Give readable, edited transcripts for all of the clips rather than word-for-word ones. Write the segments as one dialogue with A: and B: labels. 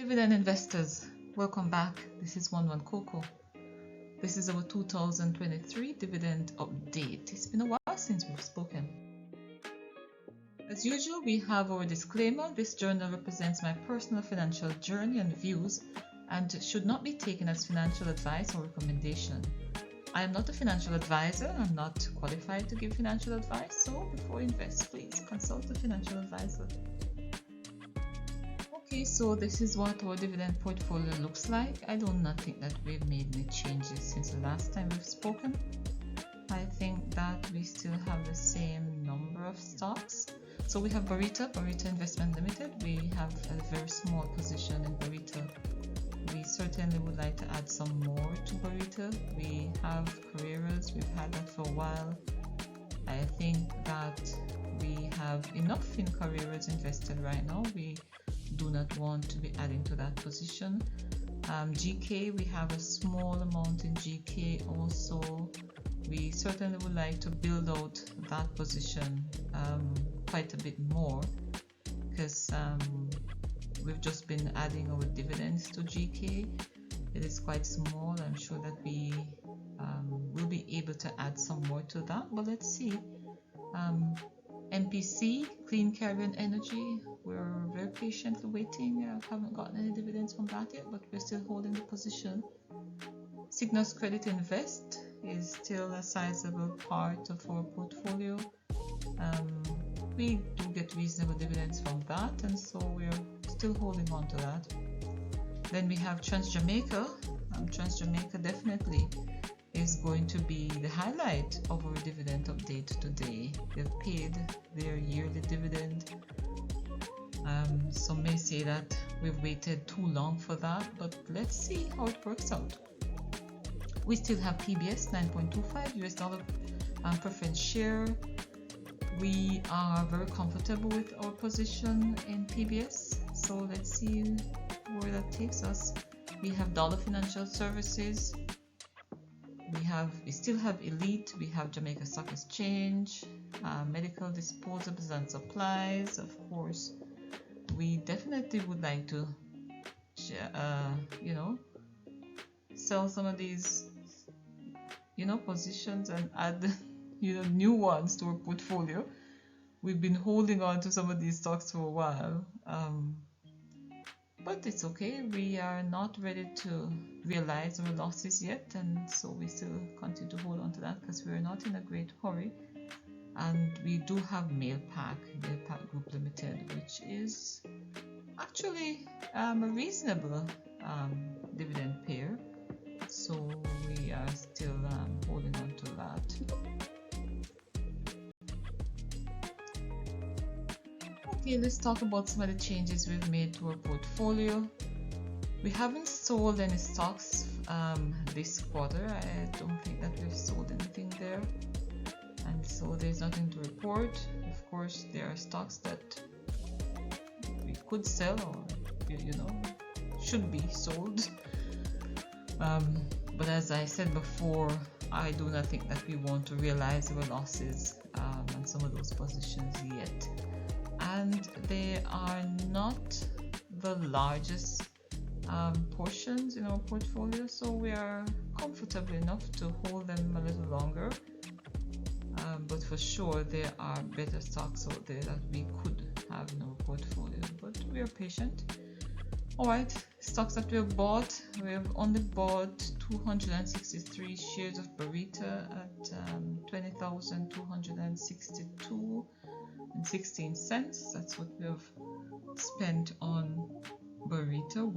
A: Dividend investors, welcome back. This is 11 Coco. This is our 2023 dividend update. It's been a while since we've spoken. As usual, we have our disclaimer. This journal represents my personal financial journey and views and should not be taken as financial advice or recommendation. I am not a financial advisor. I'm not qualified to give financial advice. So before you invest, please consult a financial advisor. Okay, so this is what our dividend portfolio looks like. I do not think that we've made any changes since the last time we've spoken. I think that we still have the same number of stocks. So we have Burrito Investment Limited. We have a very small position in Burrito. We certainly would like to add some more to Burrito. We have Carreras. We've had that for a while. I think that we have enough in Carreras invested right now. We do not want to be adding to that position. GK, we have a small amount in GK also. We certainly would like to build out that position quite a bit more because we've just been adding our dividends to GK. It is quite small. I'm sure that we will be able to add some more to that, but let's see. MPC, Clean Caribbean Energy, we're very patiently waiting. Haven't gotten any dividends from that yet, but we're still holding the position. Cygnus Credit Invest is still a sizable part of our portfolio. We do get reasonable dividends from that, and so we're still holding on to that. Then we have TransJamaica. TransJamaica definitely is going to be the highlight of our dividend update today. They've paid their yearly dividend. Some may say that we've waited too long for that, but let's see how it works out. We still have PBS, 9.25 US dollar preference share. We are very comfortable with our position in PBS, so let's see where that takes us. We have Dollar Financial Services. We still have Elite. We have Jamaica Stock Exchange, Medical Disposables and Supplies. Of course, we definitely would like to, sell some of these, positions and add, new ones to our portfolio. We've been holding on to some of these stocks for a while, but it's okay. We are not ready to realize our losses yet, and so we still continue to hold on to that because we're not in a great hurry. And we do have Mailpack Group Limited, which is actually a reasonable dividend payer. So we are still holding on to that. Okay, let's talk about some of the changes we've made to our portfolio. We haven't sold any stocks this quarter. I don't think that we've sold anything there, and so there's nothing to report. Of course, there are stocks that we could sell or should be sold. But as I said before, I do not think that we want to realize our losses on some of those positions yet. And they are not the largest portions in our portfolio, so we are comfortable enough to hold them a little longer. But for sure, there are better stocks out there that we could have in our portfolio, but we are patient. Alright, stocks that we have bought. We have only bought 263 shares of Burrito at 20,262.16. That's what we have spent on Burrito.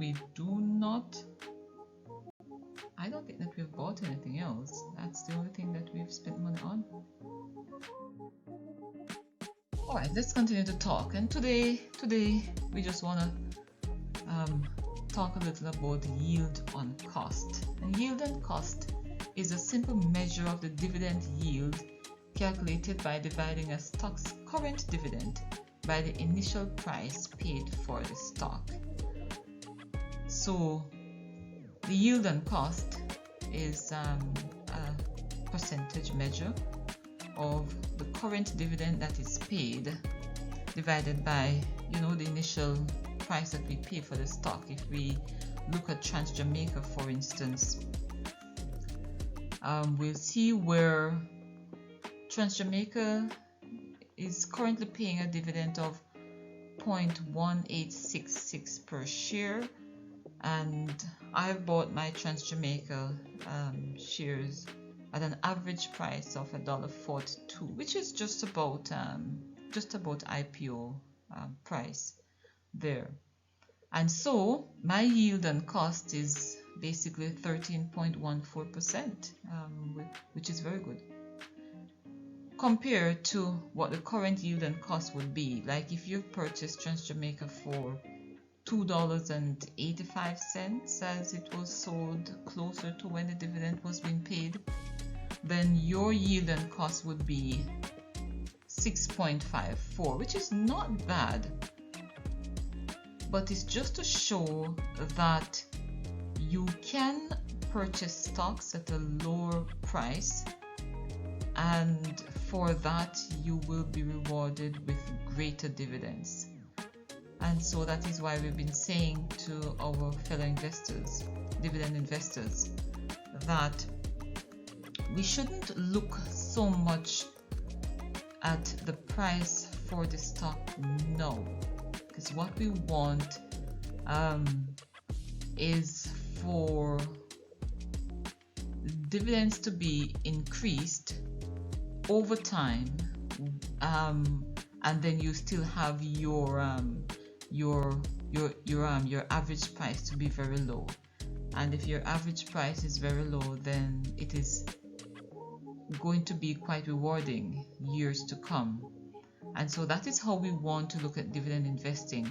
A: I don't think that we've bought anything else. That's the only thing that we've spent money on. Alright, let's continue to talk. And today we just want to talk a little about yield on cost. And yield on cost is a simple measure of the dividend yield calculated by dividing a stock's current dividend by the initial price paid for the stock. So the yield on cost is a percentage measure of the current dividend that is paid divided by the initial price that we pay for the stock. If we look at Trans Jamaica, for instance, we'll see where Trans Jamaica is currently paying a dividend of 0.1866 per share, and I've bought my Trans Jamaica shares at an average price of $1.42, which is just about IPO price there. And so my yield on cost is basically 13.14%, which is very good compared to what the current yield and cost would be. Like if you purchased Trans Jamaica for $2.85 as it was sold closer to when the dividend was being paid, then your yield and cost would be 6.54, which is not bad, but it's just to show that you can purchase stocks at a lower price, and for that you will be rewarded with greater dividends. And so that is why we've been saying to our fellow investors, dividend investors, that we shouldn't look so much at the price for the stock now, because what we want is for dividends to be increased over time, and then you still have your average price to be very low. And if your average price is very low, then it is going to be quite rewarding years to come. And so that is how we want to look at dividend investing,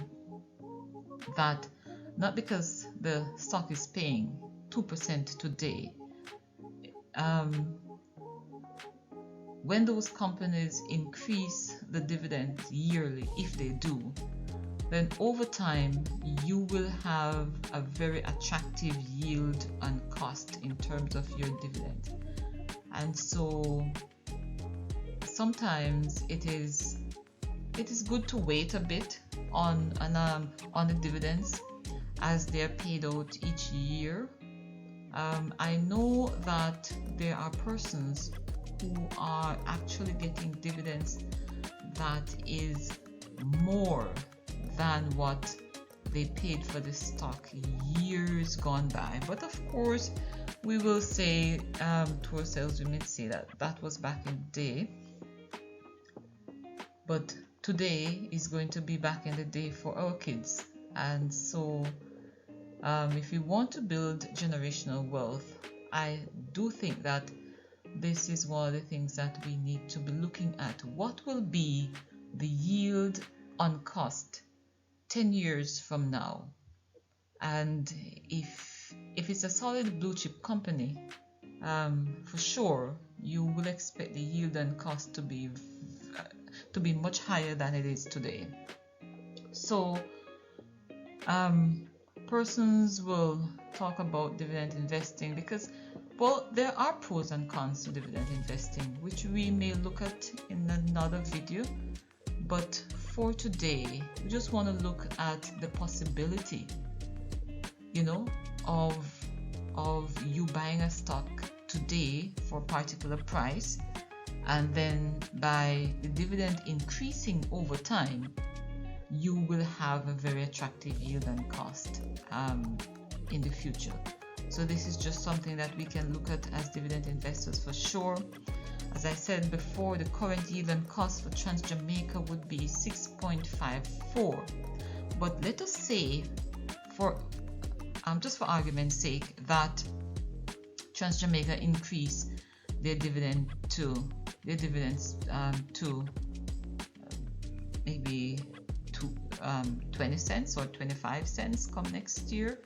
A: that not because the stock is paying 2% today, when those companies increase the dividends yearly, if they do, then over time you will have a very attractive yield on cost in terms of your dividend. And so sometimes it is good to wait a bit on the dividends as they are paid out each year. I know that there are persons who are actually getting dividends that is more than what they paid for the stock years gone by. But of course, we will say to ourselves, we may say that was back in the day, but today is going to be back in the day for our kids. And so if we want to build generational wealth, I do think that this is one of the things that we need to be looking at. What will be the yield on cost 10 years from now? And if it's a solid blue chip company, for sure you will expect the yield and cost to be much higher than it is today. So persons will talk about dividend investing because, well, there are pros and cons to dividend investing, which we may look at in another video. But for today, we just want to look at the possibility, of you buying a stock today for a particular price, and then by the dividend increasing over time, you will have a very attractive yield and cost in the future. So this is just something that we can look at as dividend investors for sure. As I said before, the current yield and cost for Trans Jamaica would be 6.54. But let us say, just for argument's sake, that Trans Jamaica increase their dividends to maybe 20 cents or 25 cents come next year.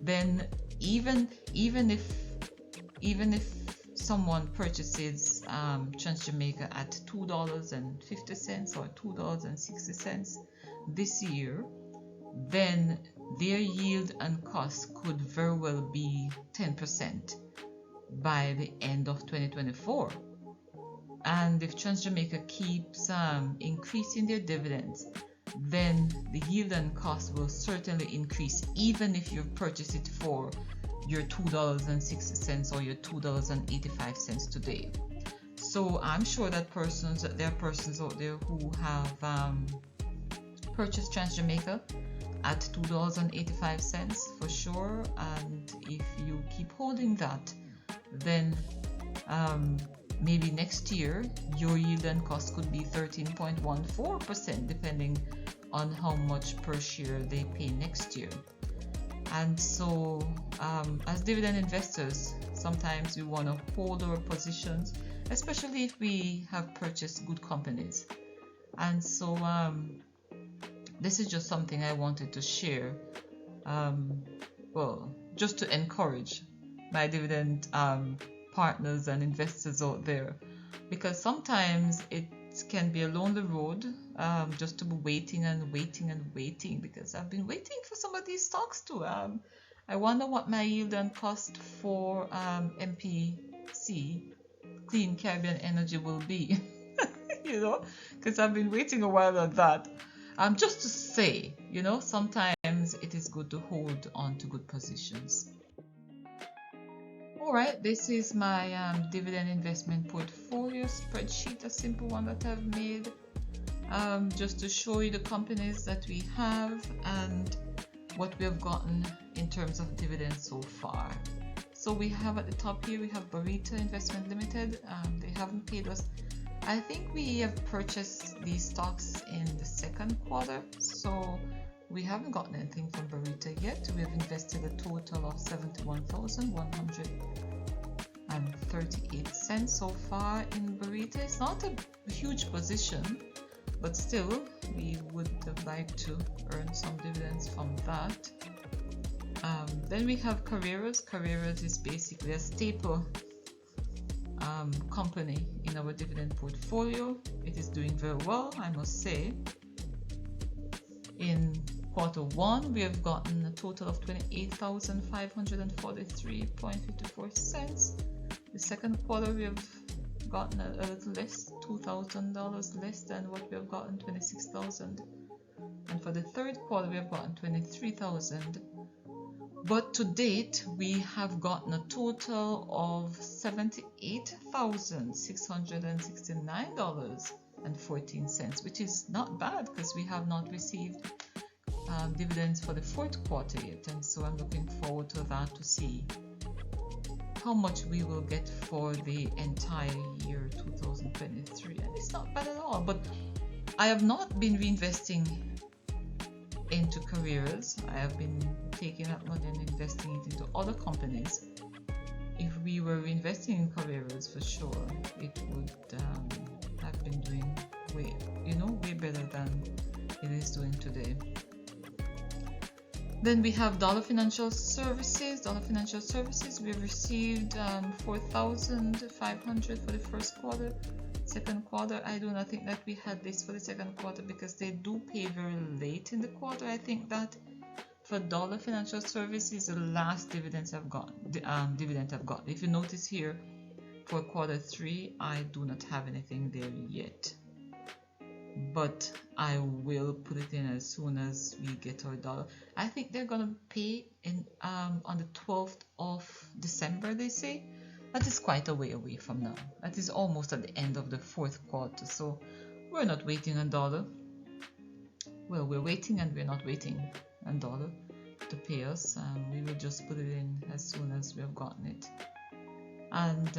A: Then even if someone purchases Trans Jamaica at $2.50 or $2.60 this year, then their yield and cost could very well be 10% by the end of 2024. And if Trans Jamaica keeps increasing their dividends then the yield and cost will certainly increase, even if you've purchased it for your $2.60 or your $2.85 today. So I'm sure that there are persons out there who have purchased Trans-Jamaica at $2.85 for sure, and if you keep holding that, then maybe next year your yield and cost could be 13.14%, depending on how much per share they pay next year. And so as dividend investors, sometimes we want to hold our positions, especially if we have purchased good companies. And so this is just something I wanted to share, well, just to encourage my dividend partners and investors out there, because sometimes it can be a lonely road, just to be waiting and waiting and waiting, because I've been waiting for some of these stocks too. I wonder what my yield and cost for MPC, Clean Caribbean Energy, will be. You know, because I've been waiting a while on that. Just to say, you know, sometimes it is good to hold on to good positions. Alright, this is my dividend investment portfolio spreadsheet, a simple one that I've made, just to show you the companies that we have and what we have gotten in terms of dividends so far. So we have at the top here, we have Burrito Investment Limited. They haven't paid us. I think we have purchased these stocks in the second quarter, so we haven't gotten anything from Burrito yet. We have invested a total of $71,138 so far in Burrito. It's not a huge position, but still, we would have liked to earn some dividends from that. Then we have Carreras. Carreras is basically a staple company in our dividend portfolio. It is doing very well, I must say. In quarter one, we have gotten a total of $28,543.54. The second quarter, we have gotten a little less, $2,000 less than what we have gotten, $26,000. And for the third quarter, we have gotten $23,000. But to date, we have gotten a total of $78,669.14, which is not bad because we have not received dividends for the fourth quarter yet. And so I'm looking forward to that, to see how much we will get for the entire year 2023. And it's not bad at all. But I have not been reinvesting into Carreras. I have been taking that money and investing it into other companies. If we were reinvesting in Carreras, for sure, it would have been doing way better than it is doing today. Then we have Dollar Financial Services. Dollar Financial Services, we have received $4,500 for the first quarter. Second quarter, I do not think that we had this for the second quarter because they do pay very late in the quarter. I think that for Dollar Financial Services, the last dividend I've got. If you notice here, for quarter 3, I do not have anything there yet, but I will put it in as soon as we get our dollar. I think they're gonna pay in on the 12th of December, they say. That is quite a way away from now. That is almost at the end of the fourth quarter, so we're not waiting on dollar. Well, we're waiting and we're not waiting on dollar to pay us. We will just put it in as soon as we have gotten it. And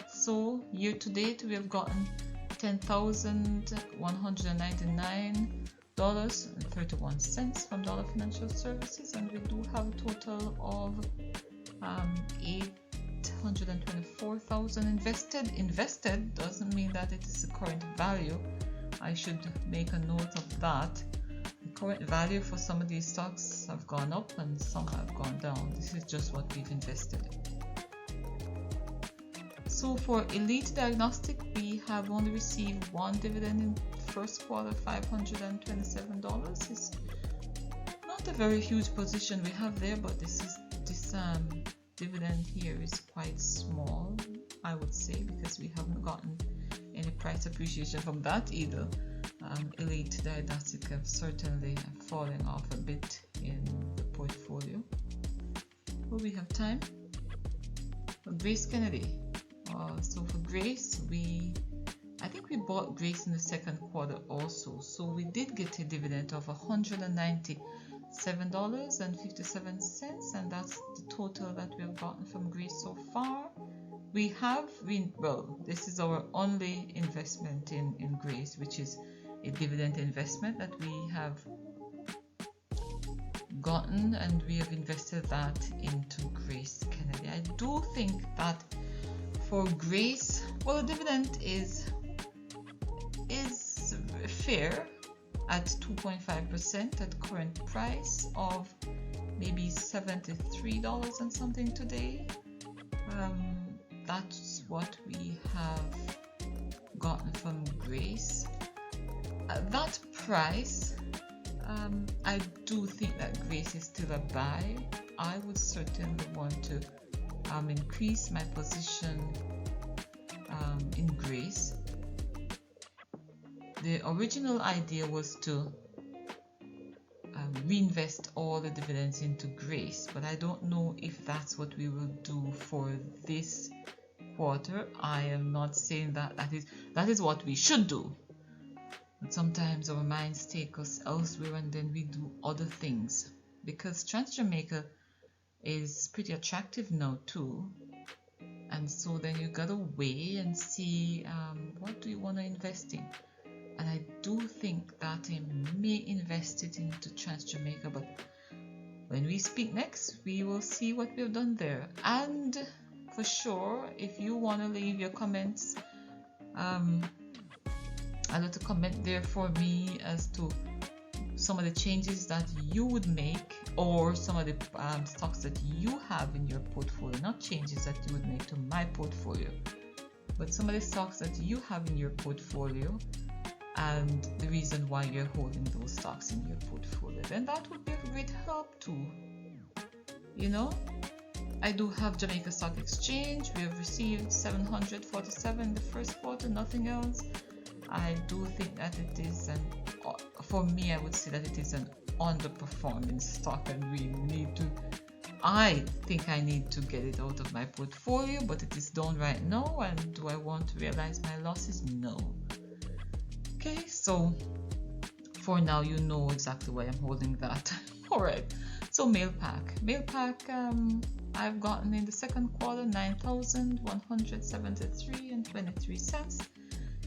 A: so year to date, we have gotten $10,199.31 from Dollar Financial Services, and we do have a total of $824,000 invested. Invested doesn't mean that it is the current value. I should make a note of that. The current value for some of these stocks have gone up and some have gone down. This is just what we've invested. So for Elite Diagnostic, we have only received one dividend in the first quarter, $527. It's not a very huge position we have there, but this dividend here is quite small, I would say, because we haven't gotten any price appreciation from that either. Elite Didactic have certainly fallen off a bit in the portfolio. Will we have time? Grace Kennedy. So for Grace, I think we bought Grace in the second quarter also. So we did get a dividend of $197.57, and that's the total that we have gotten from Grace so far. This is our only investment in Grace, which is a dividend investment that we have gotten, and we have invested that into Grace Kennedy. I do think that for Grace, the dividend is fair at 2.5% at current price of maybe $73 and something today. That's what we have gotten from Grace. At that price, I do think that Grace is still a buy. I would certainly want to increase my position in Grace. The original idea was to reinvest all the dividends into Grace, but I don't know if that's what we will do for this quarter. I am not saying that is what we should do. But sometimes our minds take us elsewhere and then we do other things, because Trans Jamaica is pretty attractive now too, and so then you gotta weigh and see what do you want to invest in. And I do think that I may invest it into Trans Jamaica, but when we speak next, we will see what we've done there. And for sure, if you want to leave your comments, I'd like to comment there for me as to some of the changes that you would make, or some of the stocks that you have in your portfolio. Not changes that you would make to my portfolio, but some of the stocks that you have in your portfolio and the reason why you're holding those stocks in your portfolio. Then that would be a great help too. I do have Jamaica Stock Exchange. We have received 747 in the first quarter, nothing else. I do think that it is for me, I would say that it is an underperforming stock, and I think I need to get it out of my portfolio, but it is down right now. And do I want to realize my losses? No. Okay, so for now, you know exactly why I'm holding that. All right, so Mailpack, I've gotten in the second quarter $9,173.23.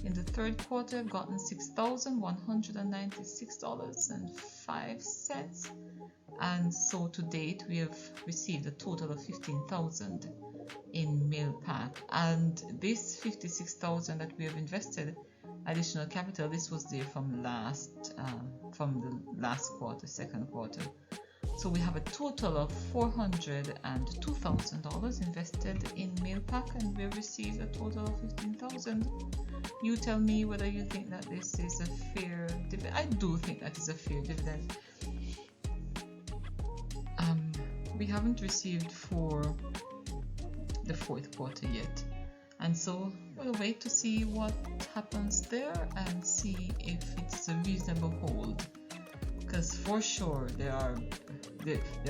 A: In the third quarter, I've gotten $6,196.05. And so to date, we have received a total of $15,000 in Mailpack. And this $56,000 that we have invested additional capital, this was there from the last quarter, second quarter. So we have a total of $402,000 invested in Mailpack, and we received a total of $15,000. You tell me whether you think that this is a fair dividend. I do think that is a fair dividend. We haven't received for the fourth quarter yet, and so we'll wait to see what happens there and see if it's a reasonable hold, because for sure there are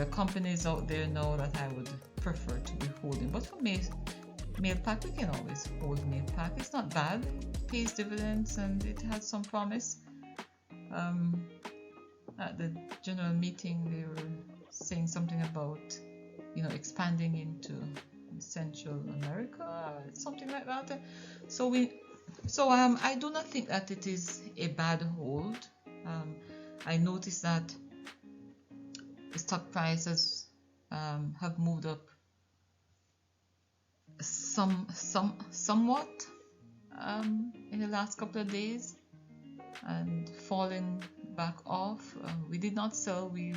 A: companies out there now that I would prefer to be holding. But for Mailpack, we can always hold Mailpack. It's not bad, it pays dividends, and it has some promise. At the general meeting, they were saying something about expanding into Central America, something like that. So I do not think that it is a bad hold. I noticed that the stock prices have moved up somewhat in the last couple of days and fallen back off. We did not sell. We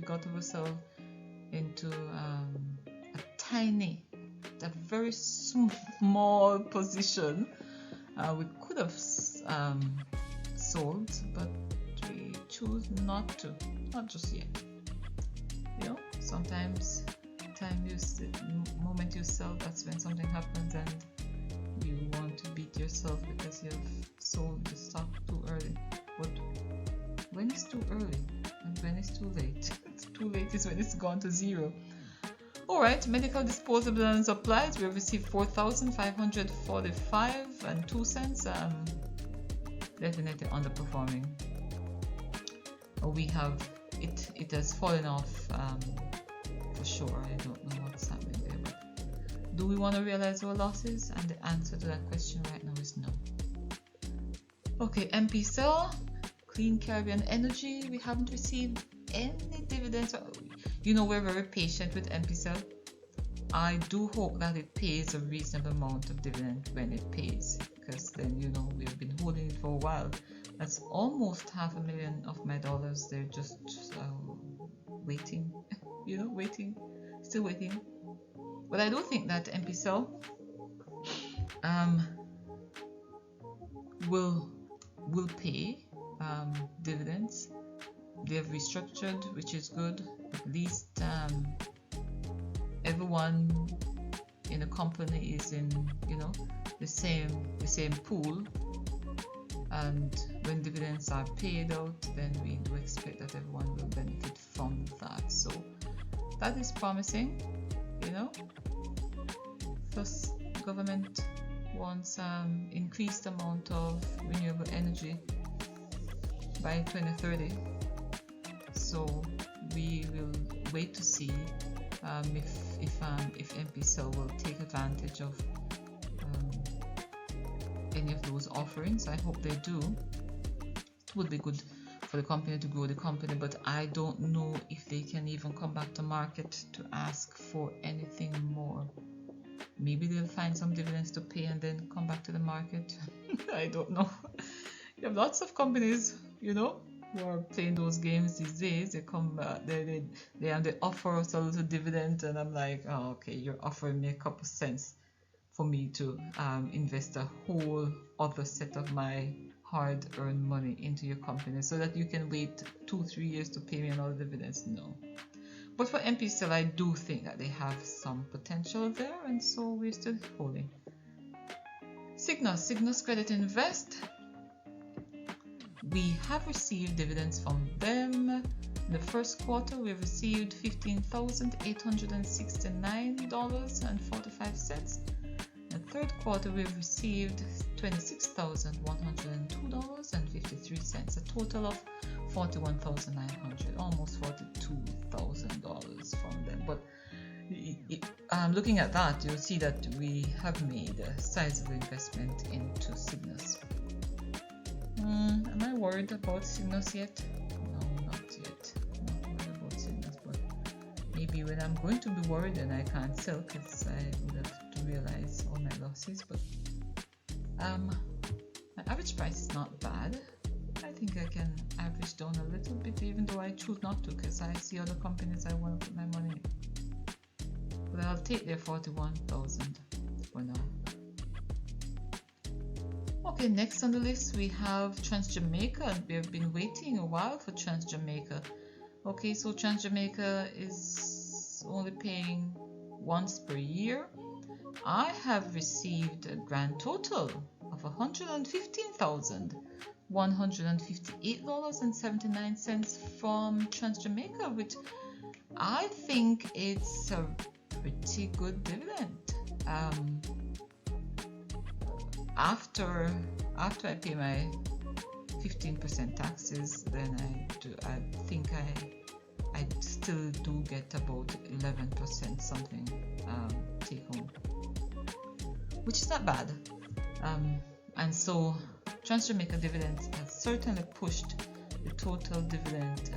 A: got ourselves into a very small position. We could have sold, but we choose not to, not just yet. Sometimes the moment you sell, that's when something happens, and you want to beat yourself because you have sold the stock too early. But when it's too early and when it's too late, too late is when it's gone to zero. Alright, medical disposable and supplies, we have received $4,545.02. Definitely underperforming. We have it has fallen off for sure. I don't know what's happening there, but do we want to realize our losses? And the answer to that question right now is no. Okay, MP Cell, Clean Caribbean Energy, we haven't received any dividends. You know, we're very patient with MP Cell. I do hope that it pays a reasonable amount of dividend when it pays, because then, you know, we've been holding it for a while. That's almost $500,000 of my dollars. They're just waiting, you know, waiting, still waiting. But I do think that MP Cell will pay dividends. They have restructured, which is good. At least everyone in the company is in, you know, the same pool. And when dividends are paid out, then we do expect that everyone will benefit from that. So that is promising, you know. Plus, government wants increased amount of renewable energy by 2030. So we will wait to see if MP Cell will take advantage of any of those offerings. I hope they do. It would be good for the company to grow the company, but I don't know if they can even come back to market to ask for anything more. Maybe they'll find some dividends to pay and then come back to the market. I don't know. You have lots of companies, you know, who are playing those games these days. They come, they offer us a little dividend, and I'm like, oh, okay, you're offering me a couple cents for me to invest a whole other set of my hard-earned money into your company so that you can wait 2-3 years to pay me another dividends. No. But for MP Cell, I do think that they have some potential there, and so we're still holding. Cygnus Credit Invest, we have received dividends from them. In the first quarter, we received $15,869.45. In the third quarter, we've received $26,102.53, a total of $41,900, almost $42,000 from them. But looking at that, you'll see that we have made a sizable investment into Cygnus. Am I worried about Cygnus yet? No, not yet. Not worried about Cygnus, but maybe when I'm going to be worried and I can't sell because I would have to realize all my losses. But my average price is not bad. I think I can average down a little bit, even though I choose not to, because I see other companies I want to put my money in. But I'll take their 41,000 for now. Okay, next on the list we have TransJamaica. We have been waiting a while for TransJamaica. Okay, so TransJamaica is only paying once per year. I have received a grand total of $115,158.79 from TransJamaica, which I think it's a pretty good dividend. After I pay my 15% taxes, then I think I still do get about 11% something take home, which is not bad. And so TransJamaica dividends has certainly pushed the total dividend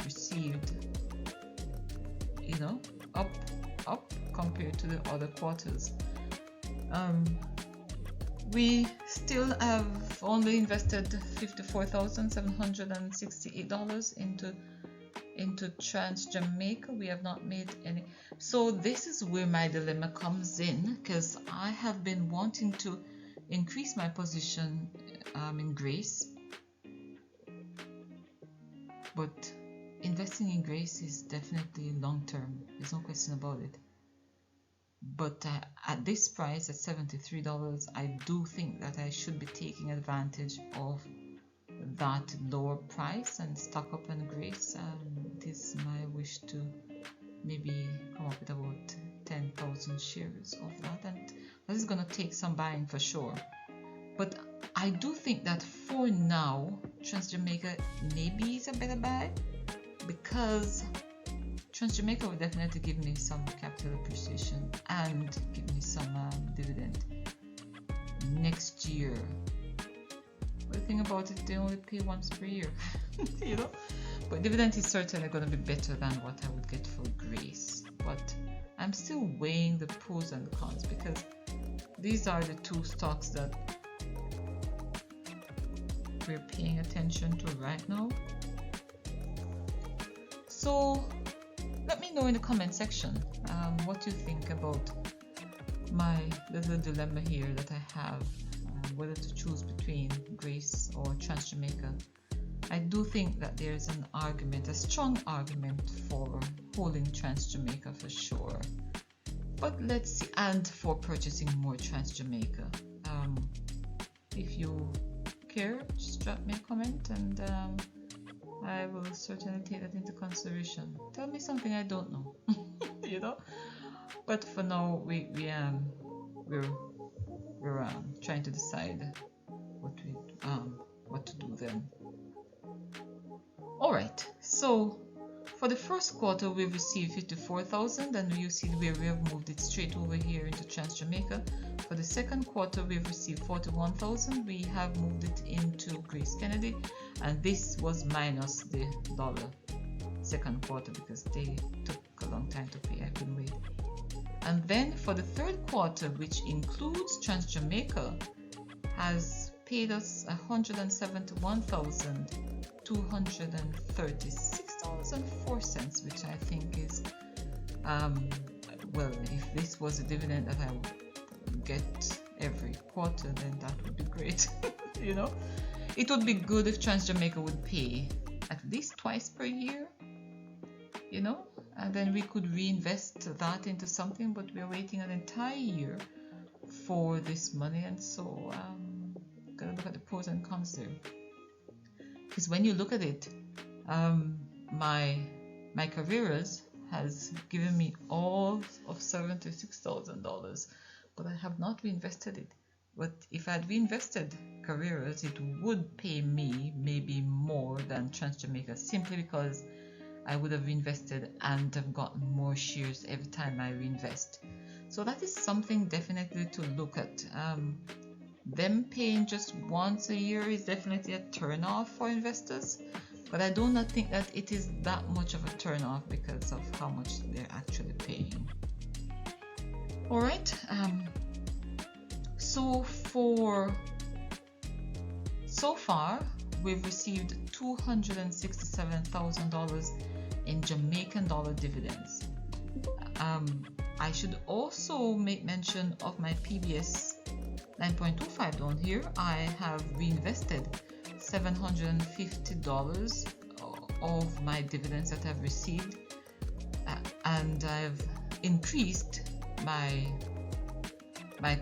A: received, you know, up compared to the other quarters. We still have only invested $54,768 into TransJamaica. We have not made any. So this is where my dilemma comes in, because I have been wanting to increase my position in Grace, but investing in Grace is definitely long term. There's no question about it. but at this price, at $73, I do think that I should be taking advantage of that lower price and stock up on Grace. It is my wish to maybe come up with about 10,000 shares of that, and that is going to take some buying for sure. But I do think that for now, TransJamaica maybe is a better buy, because TransJamaica will definitely give me some capital appreciation and give me some dividend next year. But the thing about it, they only pay once per year, you know. But dividend is certainly going to be better than what I would get for Grace. But I'm still weighing the pros and cons, because these are the two stocks that we're paying attention to right now. So let me know in the comment section what you think about my little dilemma here that I have, whether to choose between Grace or TransJamaica. I do think that there's an argument, a strong argument for holding TransJamaica for sure. But let's see, and for purchasing more TransJamaica. If you care, just drop me a comment, and I will certainly take that into consideration. Tell me something I don't know, you know. But for now, we're trying to decide what to do then. All right. So for the first quarter, we've received 54,000, and you see where we have moved it straight over here into TransJamaica. For the second quarter, we've received 41,000. We have moved it into Grace Kennedy, and this was minus the dollar second quarter because they took a long time to pay. I couldn't wait. And then for the third quarter, which includes TransJamaica, has paid us $171,236.04, which I think is well, if this was a dividend that I would get every quarter, then that would be great. You know, it would be good if TransJamaica would pay at least twice per year, you know, and then we could reinvest that into something, but we're waiting an entire year for this money, and so gotta look at the pros and cons there. Because when you look at it, my Carreras has given me all of $76,000, but I have not reinvested it. But if I had reinvested Carreras, it would pay me maybe more than TransJamaica, simply because I would have reinvested and have gotten more shares every time I reinvest. So that is something definitely to look at. Them paying just once a year is definitely a turn-off for investors, but I do not think that it is that much of a turn-off because of how much they're actually paying. All right. So far, we've received $267,000 in Jamaican dollar dividends. I should also make mention of my PBS 9.25 down here. I have reinvested $750 of my dividends that I've received, and I've increased my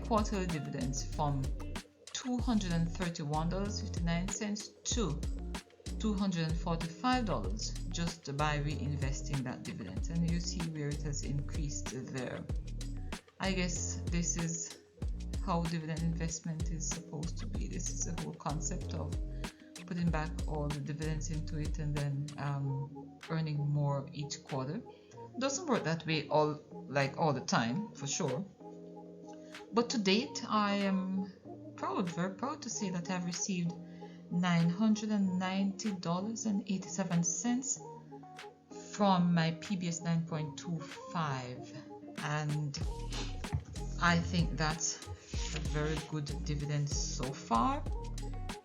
A: quarterly dividends from $231.59 to $245 just by reinvesting that dividend, and you see where it has increased there. I guess this is how dividend investment is supposed to be. This is the whole concept of putting back all the dividends into it and then earning more each quarter. Doesn't work that way all the time, for sure. But to date, I am very proud to say that I've received $990.87 from my PBS 9.25, and I think that's a very good dividend so far,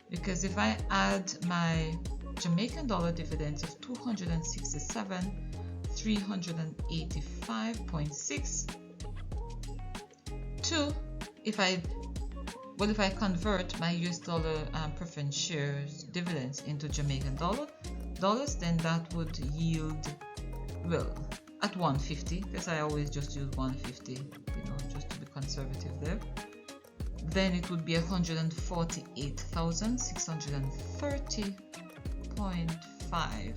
A: because if I add my Jamaican dollar dividends of $267,385.6 to if I convert my US dollar preference shares dividends into Jamaican dollars, then that would yield, well, at 150, because I always just use 150, you know, just to be conservative there. Then it would be 148,630.5.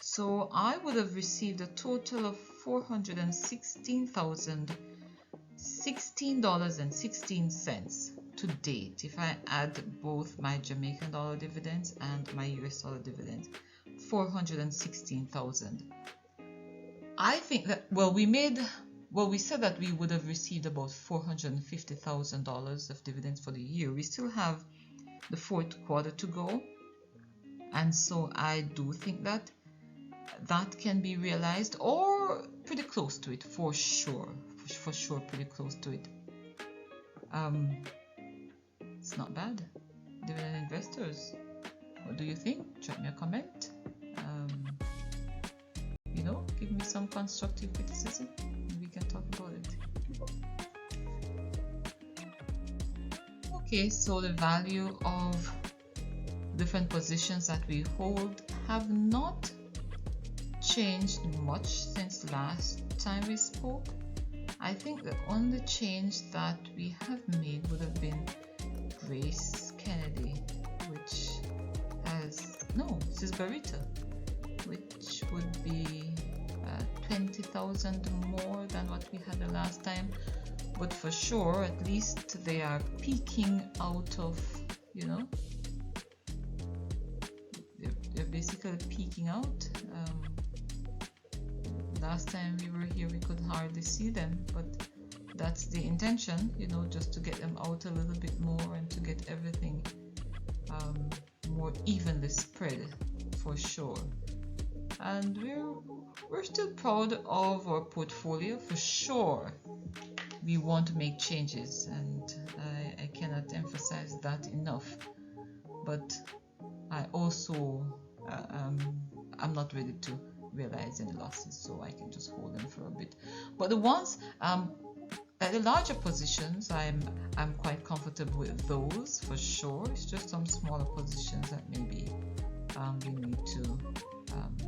A: So I would have received a total of $416,016.16 to date if I add both my Jamaican dollar dividends and my US dollar dividends. 416,000. I think that, we said that we would have received about $450,000 of dividends for the year. We still have the fourth quarter to go, and so I do think that that can be realized, or pretty close to it, for sure, pretty close to it. It's not bad. Dividend investors, what do you think? Drop me a comment. You know, give me some constructive criticism and we can talk about it. Okay, so the value of different positions that we hold have not changed much since last time we spoke. I think the only change that we have made would have been Grace Kennedy, which has, no, this is Barita, which would be 20,000 more than what we had the last time. But for sure, at least they are peaking out of, you know, they're basically peaking out. Last time we were here, we could hardly see them, but that's the intention, you know, just to get them out a little bit more and to get everything more evenly spread, for sure. And we're still proud of our portfolio, for sure. We want to make changes, and I cannot emphasize that enough. But I also I'm not ready to realize any losses, so I can just hold them for a bit. But the ones the larger positions, I'm quite comfortable with those, for sure. It's just some smaller positions that maybe we need to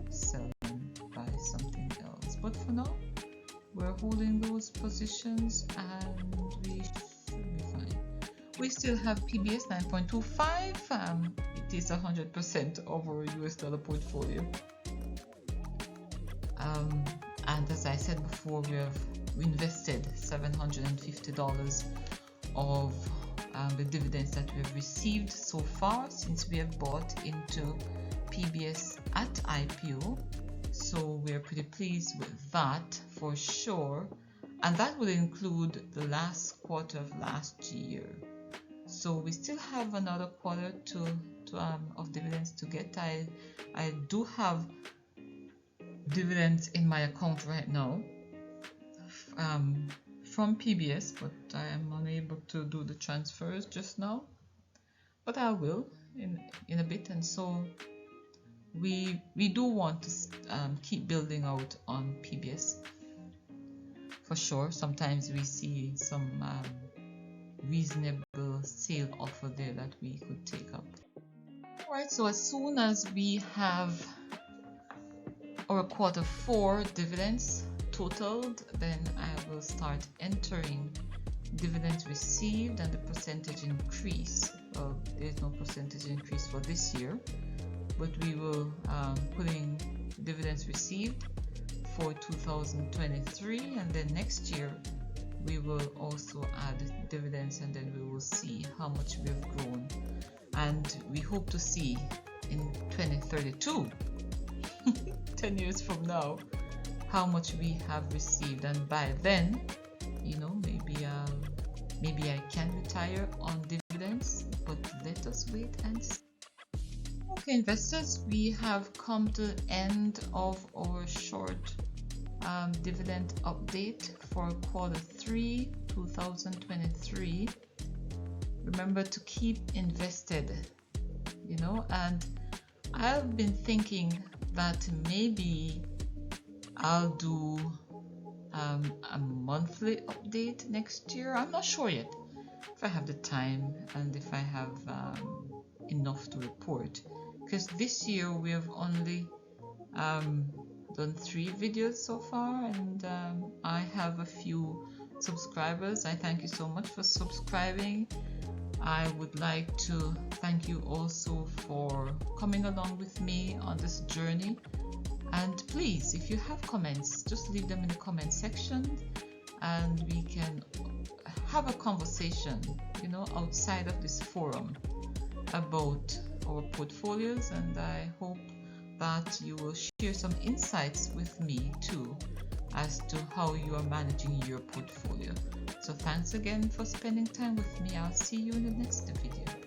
A: sell and buy something else. But for now, we're holding those positions and we should be fine. We still have PBS 9.25. It is 100% of our US dollar portfolio. And as I said before, we have invested $750 of the dividends that we have received so far since we have bought into PBS at IPO. So we're pretty pleased with that, for sure. And that would include the last quarter of last year. So we still have another quarter of dividends to get. I do have dividends in my account right now from PBS, but I am unable to do the transfers just now, but I will in a bit. And so we do want to keep building out on PBS, for sure. Sometimes we see some reasonable sale offer there that we could take up. Alright, so as soon as we have our quarter 4 dividends totaled, then I will start entering dividends received and the percentage increase. Well, there's no percentage increase for this year, but we will put in dividends received for 2023, and then next year we will also add dividends, and then we will see how much we have grown, and we hope to see in 2032 10 years from now how much we have received, and by then, you know, maybe I can retire on dividends, but let us wait and see. Okay, investors, we have come to the end of our short dividend update for quarter 3 2023. Remember to keep invested, you know, and I've been thinking that maybe I'll do a monthly update next year. I'm not sure yet if I have the time and if I have enough to report, because this year we have only done 3 videos so far, and I have a few subscribers. I thank you so much for subscribing. I would like to thank you also for coming along with me on this journey. And please, if you have comments, just leave them in the comment section and we can have a conversation, outside of this forum about our portfolios. And I hope that you will share some insights with me too as to how you are managing your portfolio. So thanks again for spending time with me. I'll see you in the next video.